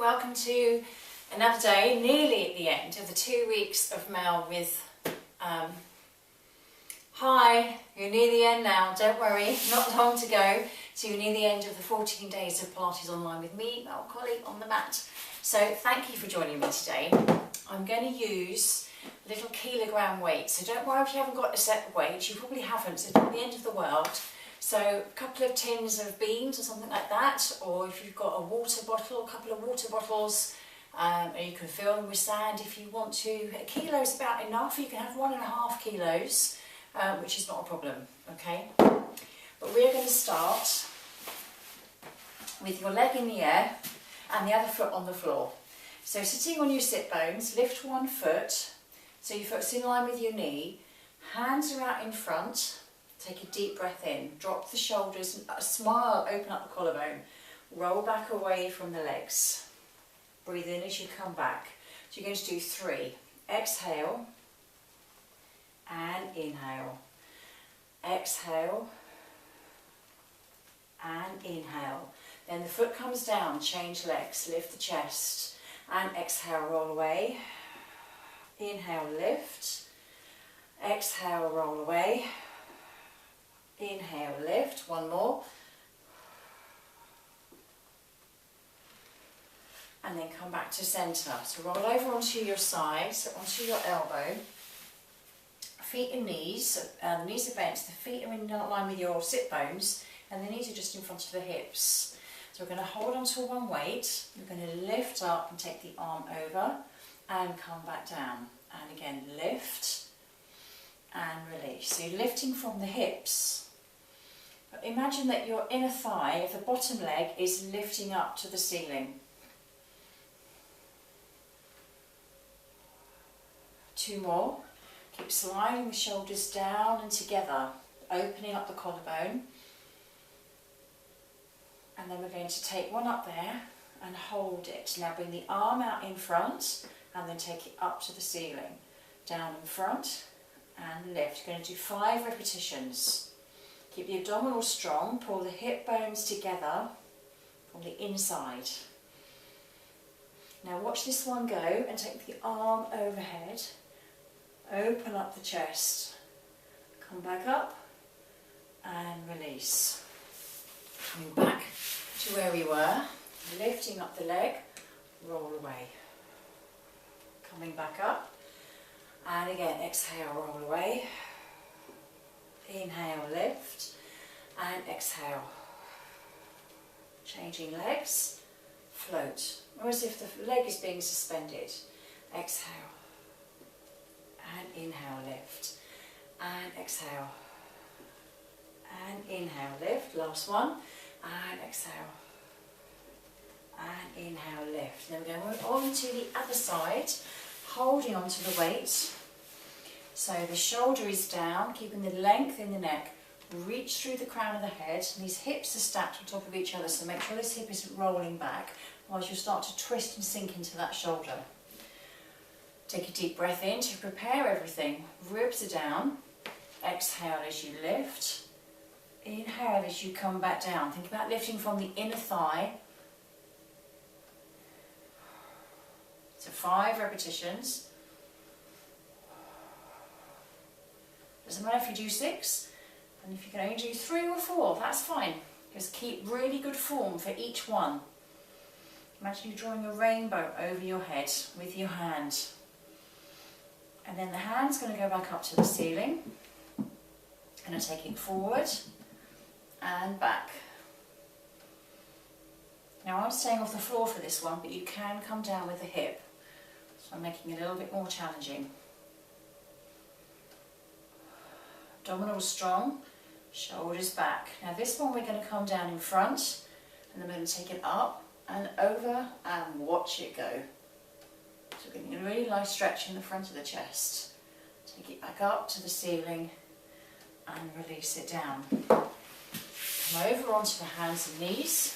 welcome to another day, nearly at the end of the 2 weeks of Mel with, hi, you're near the end now, don't worry, not long to go, so you're near the end of the 14 days of Pilates online with me, Mel Colley, on the mat. So thank you for joining me today. I'm going to use little kilogram weights, so don't worry if you haven't got a set of weights, you probably haven't, so it's not the end of the world. So a couple of tins of beans or something like that, or if you've got a water bottle, a couple of water bottles, and you can fill them with sand if you want to. A kilo is about enough, you can have 1.5 kilos, which is not a problem, okay? But we're going to start with your leg in the air and the other foot on the floor. So sitting on your sit bones, lift one foot, so your foot's in line with your knee, hands are out in front. Take a deep breath in, drop the shoulders, smile, open up the collarbone, roll back away from the legs. Breathe in as you come back. So you're going to do 3. Exhale and inhale. Exhale and inhale. Then the foot comes down, change legs, lift the chest and exhale, roll away. Inhale, lift. Exhale, roll away. Inhale, lift, one more. And then come back to centre. So roll over onto your side, so onto your elbow. Feet and knees, the knees are bent, the feet are in line with your sit bones, and the knees are just in front of the hips. So we're going to hold onto one weight, we're going to lift up and take the arm over, and come back down. And again, lift, and release. So you're lifting from the hips. Imagine that your inner thigh of the bottom leg is lifting up to the ceiling. 2 more. Keep sliding the shoulders down and together, opening up the collarbone. And then we're going to take one up there and hold it. Now bring the arm out in front and then take it up to the ceiling. Down in front and lift. You're going to do 5 repetitions. Keep the abdominals strong, pull the hip bones together from the inside. Now watch this one go and take the arm overhead, open up the chest, come back up and release. Coming back to where we were, lifting up the leg, roll away. Coming back up and again exhale, roll away. Inhale, lift, and exhale. Changing legs, float, or as if the leg is being suspended. Exhale, and inhale, lift, and exhale, and inhale, lift. Last one, and exhale, and inhale, lift. Then we're going on to the other side, holding onto the weight. So the shoulder is down, keeping the length in the neck, reach through the crown of the head, and these hips are stacked on top of each other, so make sure this hip isn't rolling back, otherwise you'll start to twist and sink into that shoulder. Take a deep breath in to prepare everything. Ribs are down, exhale as you lift, inhale as you come back down. Think about lifting from the inner thigh. So 5 repetitions. Doesn't matter if you do 6, and if you can only do 3 or 4, that's fine. Just keep really good form for each one. Imagine you're drawing a rainbow over your head with your hand. And then the hand's going to go back up to the ceiling. Going to take it forward and back. Now I'm staying off the floor for this one, but you can come down with the hip. So I'm making it a little bit more challenging. Abdominals strong, shoulders back. Now this one we're going to come down in front and then we're going to take it up and over and watch it go. So we're getting a really nice stretch in the front of the chest. Take it back up to the ceiling and release it down. Come over onto the hands and knees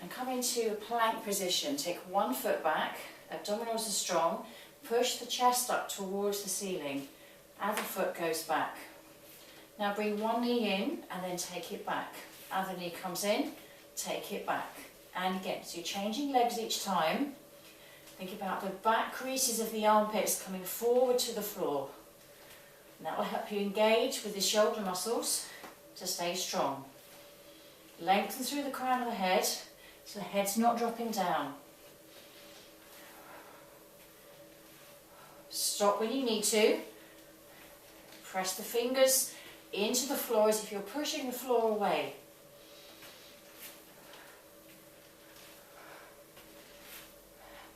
and come into a plank position. Take one foot back, abdominals are strong, push the chest up towards the ceiling, other foot goes back. Now bring one knee in and then take it back. Other knee comes in, take it back. And again, so you're changing legs each time. Think about the back creases of the armpits coming forward to the floor. And that will help you engage with the shoulder muscles to stay strong. Lengthen through the crown of the head so the head's not dropping down. Stop when you need to. Press the fingers into the floor as if you're pushing the floor away.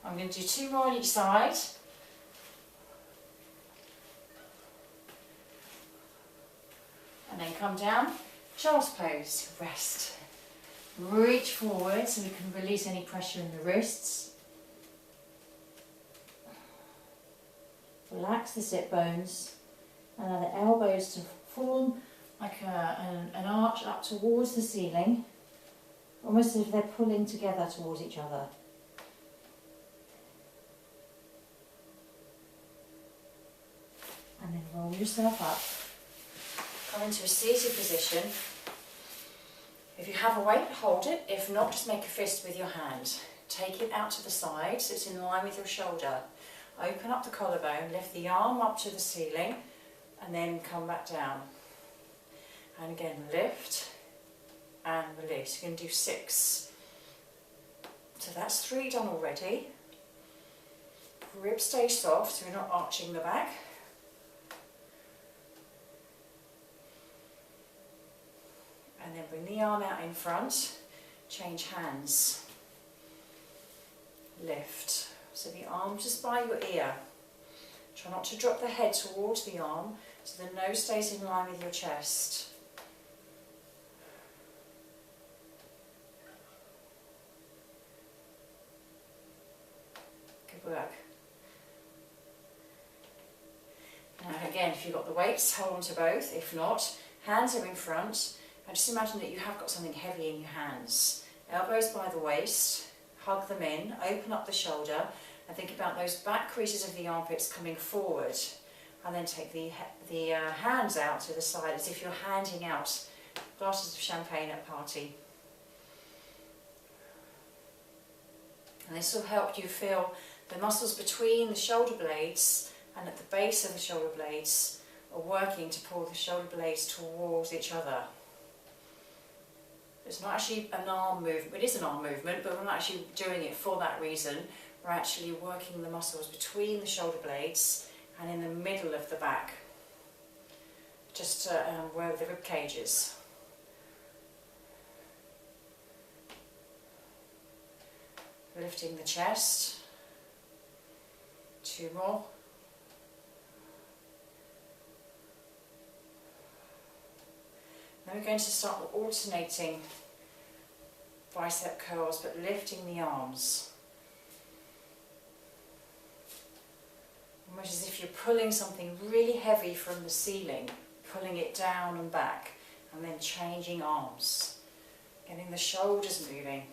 I'm going to do 2 more on each side. And then come down, child's pose, rest. Reach forward so we can release any pressure in the wrists. Relax the sit bones. Allow the elbows to form like an arch up towards the ceiling, almost as if they're pulling together towards each other. And then roll yourself up. Come into a seated position. If you have a weight, hold it. If not, just make a fist with your hand. Take it out to the side so it's in line with your shoulder. Open up the collarbone, lift the arm up to the ceiling, and then come back down. And again, lift and release. You're going to do 6. So that's 3 done already. Ribs stay soft so we're not arching the back. And then bring the arm out in front, change hands. Lift. So the arm just by your ear. Try not to drop the head towards the arm so the nose stays in line with your chest. Good work. Now again, if you've got the weights, hold on to both. If not, hands are in front. And just imagine that you have got something heavy in your hands. Elbows by the waist, hug them in, open up the shoulder, and think about those back creases of the armpits coming forward. And then take the hands out to the side as if you're handing out glasses of champagne at a party. And this will help you feel the muscles between the shoulder blades and at the base of the shoulder blades are working to pull the shoulder blades towards each other. It's not actually an arm movement, it is an arm movement, but we're not actually doing it for that reason. We're actually working the muscles between the shoulder blades and in the middle of the back, just where the rib cage is. Lifting the chest. 2 more. Then we're going to start alternating bicep curls, but lifting the arms. Almost as if you're pulling something really heavy from the ceiling, pulling it down and back, and then changing arms. Getting the shoulders moving,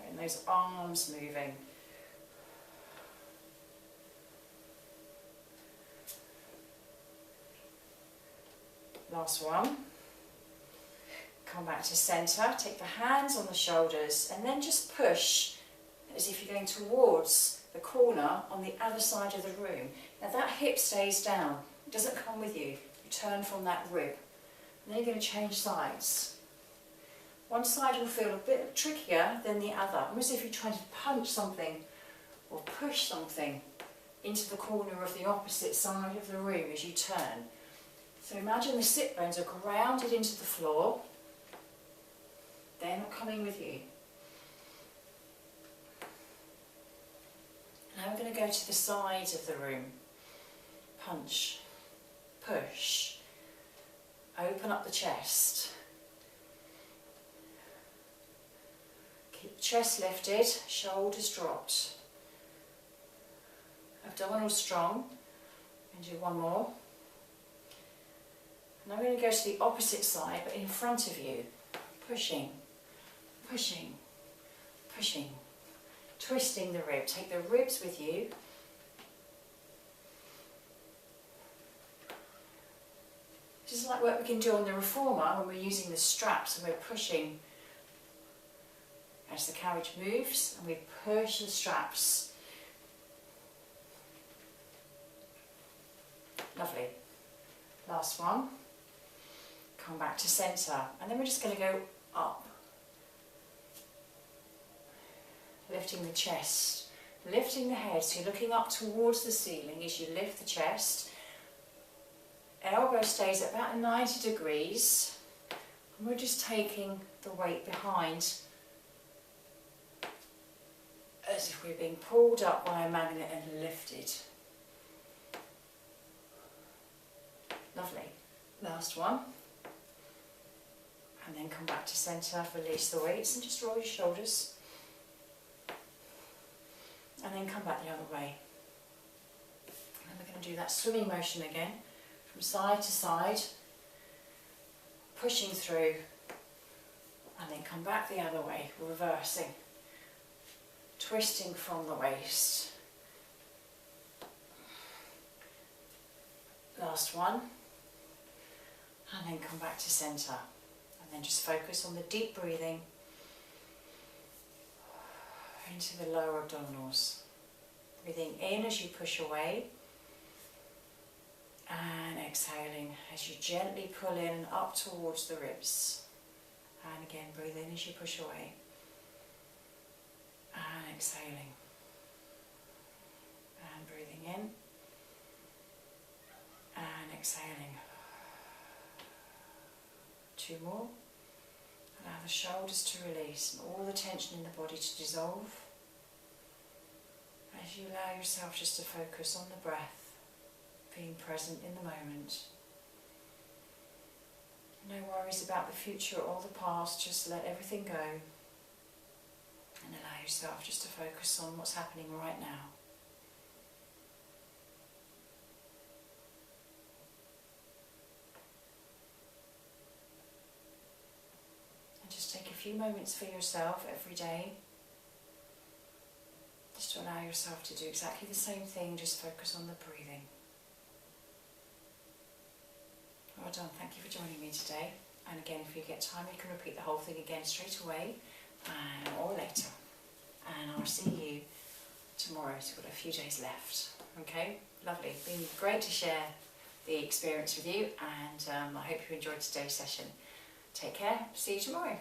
and those arms moving. Last one. Come back to centre, take the hands on the shoulders and then just push as if you're going towards the corner on the other side of the room. Now that hip stays down, it doesn't come with you. You turn from that rib. And then you're going to change sides. One side will feel a bit trickier than the other, almost as if you're trying to punch something or push something into the corner of the opposite side of the room as you turn. So imagine the sit bones are grounded into the floor. They're not coming with you. Now we're going to go to the sides of the room. Punch, push, open up the chest. Keep the chest lifted, shoulders dropped. Abdominal strong. And do 1 more. Now we're going to go to the opposite side, but in front of you. Pushing, pushing, pushing. Twisting the rib. Take the ribs with you. Just like what we can do on the reformer when we're using the straps and we're pushing as the carriage moves, and we push the straps. Lovely. Last one. Come back to centre, and then we're just going to go up, lifting the chest, lifting the head, so you're looking up towards the ceiling as you lift the chest. Elbow stays at about 90 degrees, and we're just taking the weight behind as if we're being pulled up by a magnet and lifted. Lovely. Last one. And then come back to centre, release the weights and just roll your shoulders. And then come back the other way. And we're going to do that swimming motion again, from side to side, pushing through, and then come back the other way, reversing, twisting from the waist. Last one. And then come back to centre. And then just focus on the deep breathing into the lower abdominals. Breathing in as you push away, and exhaling as you gently pull in and up towards the ribs. And again, breathe in as you push away, and exhaling. And breathing in, and exhaling. 2 more. Allow the shoulders to release and all the tension in the body to dissolve as you allow yourself just to focus on the breath, being present in the moment. No worries about the future or the past, just let everything go and allow yourself just to focus on what's happening right now. Take a few moments for yourself every day, just to allow yourself to do exactly the same thing, just focus on the breathing. Well done, thank you for joining me today. And again, if you get time, you can repeat the whole thing again straight away or later. And I'll see you tomorrow, so we've got a few days left. Okay, lovely, been great to share the experience with you, and I hope you enjoyed today's session. Take care, see you tomorrow.